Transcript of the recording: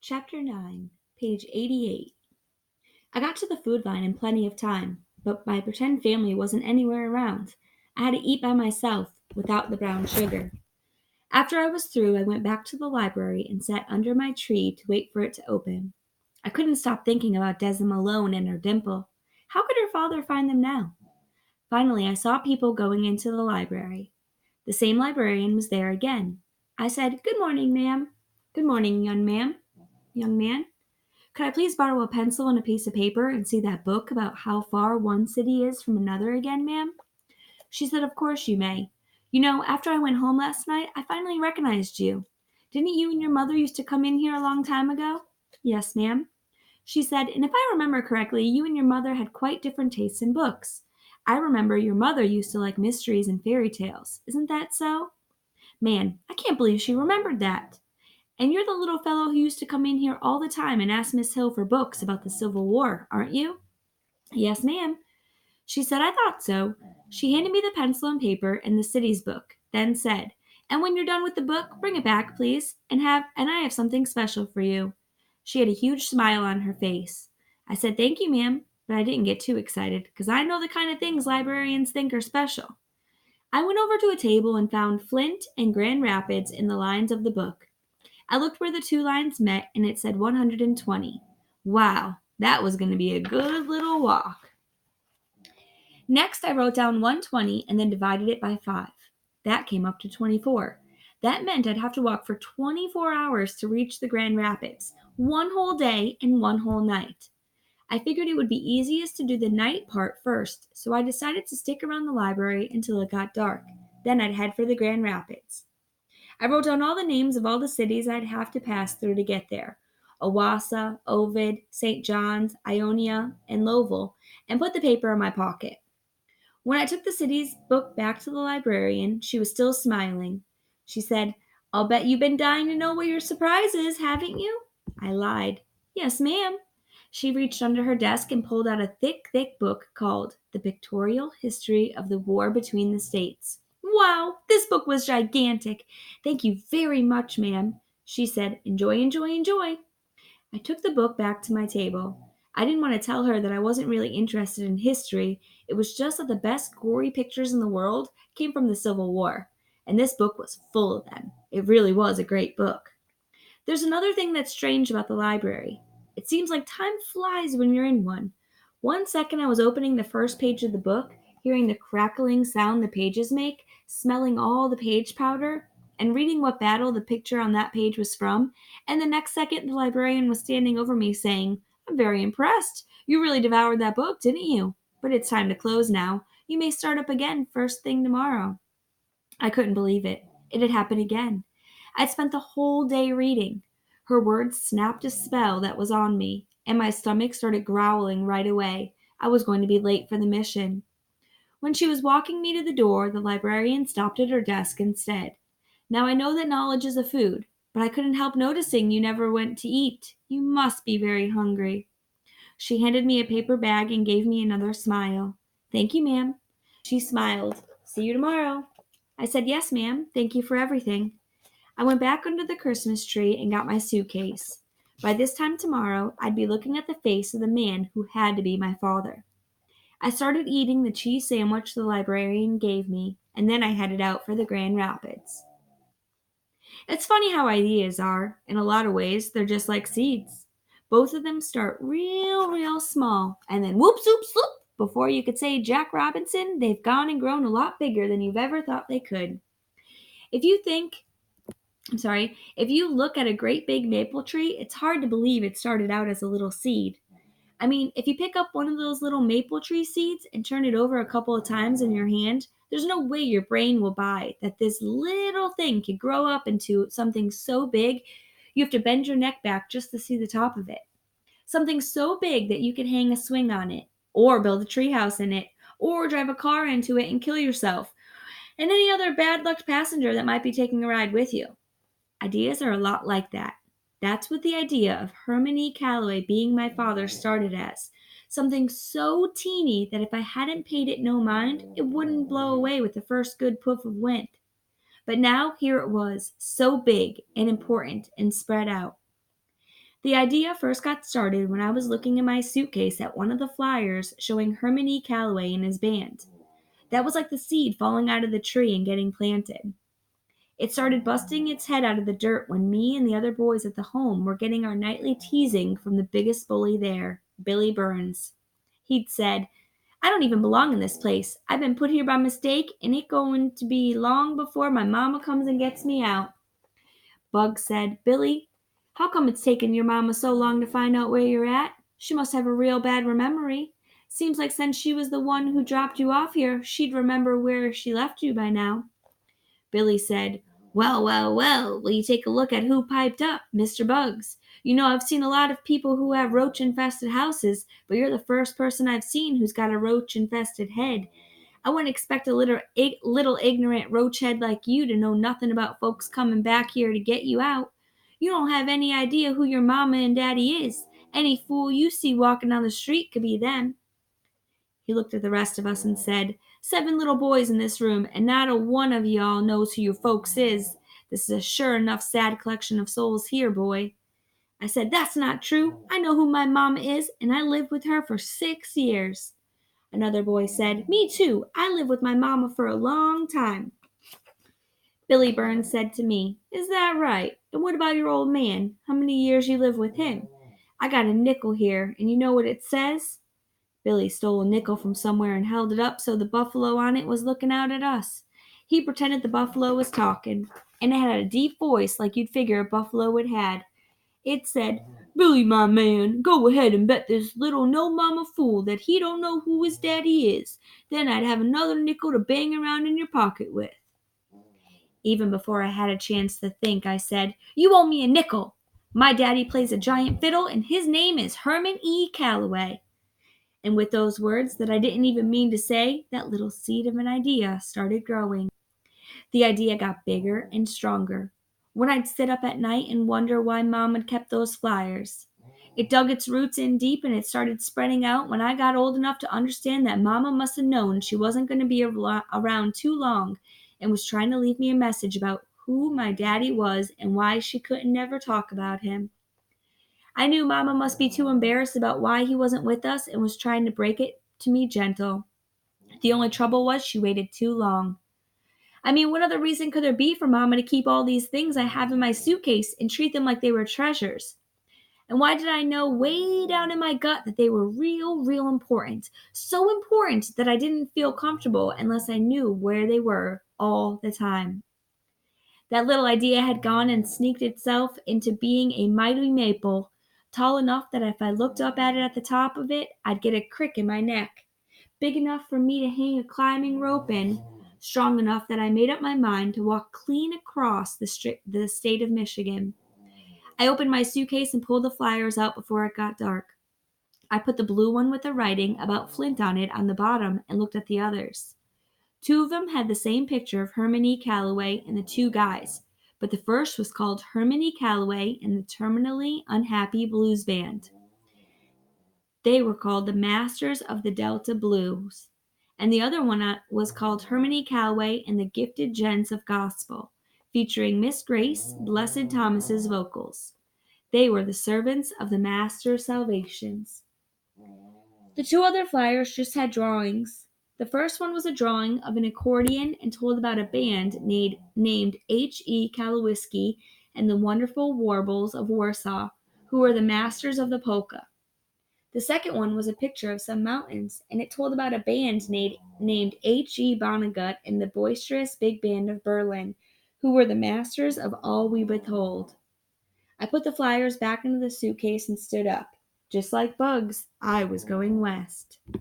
Chapter 9, page 88. I got to the food line in plenty of time, but my pretend family wasn't anywhere around. I had to eat by myself, without the brown sugar. After I was through, I went back to the library and sat under my tree to wait for it to open. I couldn't stop thinking about Desi Malone and her dimple. How could her father find them now? Finally, I saw people going into the library. The same librarian was there again. I said, "Good morning, ma'am." "Good morning, young man. Could I please borrow a pencil and a piece of paper and see that book about how far one city is from another again, ma'am?" She said, "Of course you may. You know, after I went home last night, I finally recognized you. Didn't you and your mother used to come in here a long time ago?" "Yes, ma'am." She said, "And if I remember correctly, you and your mother had quite different tastes in books. I remember your mother used to like mysteries and fairy tales. Isn't that so?" Man, I can't believe she remembered that. "And you're the little fellow who used to come in here all the time and ask Miss Hill for books about the Civil War, aren't you?" "Yes, ma'am." She said, "I thought so." She handed me the pencil and paper and the cities book, then said, "And when you're done with the book, bring it back, please, and I have something special for you." She had a huge smile on her face. I said, "Thank you, ma'am," but I didn't get too excited, because I know the kind of things librarians think are special. I went over to a table and found Flint and Grand Rapids in the lines of the book. I looked where the two lines met, and it said 120. Wow, that was going to be a good little walk. Next, I wrote down 120 and then divided it by 5. That came up to 24. That meant I'd have to walk for 24 hours to reach the Grand Rapids, one whole day and one whole night. I figured it would be easiest to do the night part first, so I decided to stick around the library until it got dark. Then I'd head for the Grand Rapids. I wrote down all the names of all the cities I'd have to pass through to get there: Owassa, Ovid, St. John's, Ionia, and Lowell, and put the paper in my pocket. When I took the cities book back to the librarian, she was still smiling. She said, "I'll bet you've been dying to know what your surprise is, haven't you?" I lied. "Yes, ma'am." She reached under her desk and pulled out a thick, thick book called The Pictorial History of the War Between the States. Wow, this book was gigantic. "Thank you very much, ma'am." She said, "Enjoy, enjoy, enjoy." I took the book back to my table. I didn't want to tell her that I wasn't really interested in history. It was just that the best gory pictures in the world came from the Civil War, and this book was full of them. It really was a great book. There's another thing that's strange about the library. It seems like time flies when you're in one. One second I was opening the first page of the book, hearing the crackling sound the pages make, smelling all the page powder, and reading what battle the picture on that page was from, and the next second the librarian was standing over me saying, "I'm very impressed. You really devoured that book, didn't you? But it's time to close now. You may start up again first thing tomorrow." I couldn't believe it. It had happened again. I'd spent the whole day reading. Her words snapped a spell that was on me, and my stomach started growling right away. I was going to be late for the mission. When she was walking me to the door, the librarian stopped at her desk and said, "Now I know that knowledge is a food, but I couldn't help noticing you never went to eat. You must be very hungry." She handed me a paper bag and gave me another smile. "Thank you, ma'am." She smiled. "See you tomorrow." I said, "Yes, ma'am. Thank you for everything." I went back under the Christmas tree and got my suitcase. By this time tomorrow, I'd be looking at the face of the man who had to be my father. I started eating the cheese sandwich the librarian gave me, and then I headed out for the Grand Rapids. It's funny how ideas are. In a lot of ways, they're just like seeds. Both of them start real small, and then whoop, zoop, sloop. Before you could say Jack Robinson, they've gone and grown a lot bigger than you've ever thought they could. If you think if you look at a great big maple tree, it's hard to believe it started out as a little seed. I mean, if you pick up one of those little maple tree seeds and turn it over a couple of times in your hand, there's no way your brain will buy that this little thing could grow up into something so big you have to bend your neck back just to see the top of it. Something so big that you could hang a swing on it, or build a treehouse in it, or drive a car into it and kill yourself, and any other bad luck passenger that might be taking a ride with you. Ideas are a lot like that. That's what the idea of Herman E. Calloway being my father started as. Something so teeny that if I hadn't paid it no mind, it wouldn't blow away with the first good puff of wind. But now here it was, so big and important and spread out. The idea first got started when I was looking in my suitcase at one of the flyers showing Herman E. Calloway and his band. That was like the seed falling out of the tree and getting planted. It started busting its head out of the dirt when me and the other boys at the home were getting our nightly teasing from the biggest bully there, Billy Burns. He'd said, "I don't even belong in this place. I've been put here by mistake, and it going to be long before my mama comes and gets me out." Bug said, "Billy, how come it's taken your mama so long to find out where you're at? She must have a real bad memory. Seems like since she was the one who dropped you off here, she'd remember where she left you by now." Billy said, "Well, well, well, will you take a look at who piped up, Mr. Bugs? You know, I've seen a lot of people who have roach-infested houses, but you're the first person I've seen who's got a roach-infested head. I wouldn't expect a little ignorant roach head like you to know nothing about folks coming back here to get you out. You don't have any idea who your mama and daddy is. Any fool you see walking down the street could be them." He looked at the rest of us and said, "7 little boys in this room, and not a one of y'all knows who your folks is. This is a sure enough sad collection of souls here, boy." I said, "That's not true. I know who my mama is, and I lived with her for 6 years." Another boy said, "Me too. I lived with my mama for a long time." Billy Burns said to me, "Is that right? And what about your old man? How many years you lived with him? I got a nickel here, and you know what it says?" Billy stole a nickel from somewhere and held it up so the buffalo on it was looking out at us. He pretended the buffalo was talking, and it had a deep voice like you'd figure a buffalo would had. It said, "Billy, my man, go ahead and bet this little no-mama fool that he don't know who his daddy is. Then I'd have another nickel to bang around in your pocket with." Even before I had a chance to think, I said, "You owe me a nickel. My daddy plays a giant fiddle, and his name is Herman E. Calloway." And with those words that I didn't even mean to say, that little seed of an idea started growing. The idea got bigger and stronger. When I'd sit up at night and wonder why Mom had kept those flyers. It dug its roots in deep and it started spreading out when I got old enough to understand that Mama must have known she wasn't going to be around too long and was trying to leave me a message about who my daddy was and why she couldn't never talk about him. I knew Mama must be too embarrassed about why he wasn't with us and was trying to break it to me gentle. The only trouble was she waited too long. I mean, what other reason could there be for Mama to keep all these things I have in my suitcase and treat them like they were treasures? And why did I know way down in my gut that they were real important? So important that I didn't feel comfortable unless I knew where they were all the time. That little idea had gone and sneaked itself into being a mighty maple, tall enough that if I looked up at it at the top of it, I'd get a crick in my neck, big enough for me to hang a climbing rope in, strong enough that I made up my mind to walk clean across the state of Michigan. I opened my suitcase and pulled the flyers out before it got dark. I put the blue one with the writing about Flint on it on the bottom and looked at the others. 2 of them had the same picture of Herman E. Calloway and the 2 guys, but the first was called Herman E. Calloway and the Terminally Unhappy Blues Band. They were called the Masters of the Delta Blues, and the other one was called Herman E. Calloway and the Gifted Gents of Gospel, featuring Miss Grace Blessed Thomas's vocals. They were the servants of the Master's salvations. The 2 other flyers just had drawings. The first one was a drawing of an accordion and told about a band named H.E. Kalowiski and the Wonderful Warbles of Warsaw, who were the masters of the polka. The second one was a picture of some mountains, and it told about a band named H.E. Vonnegut and the Boisterous Big Band of Berlin, who were the masters of all we withhold. I put the flyers back into the suitcase and stood up. Just like Bugs, I was going west.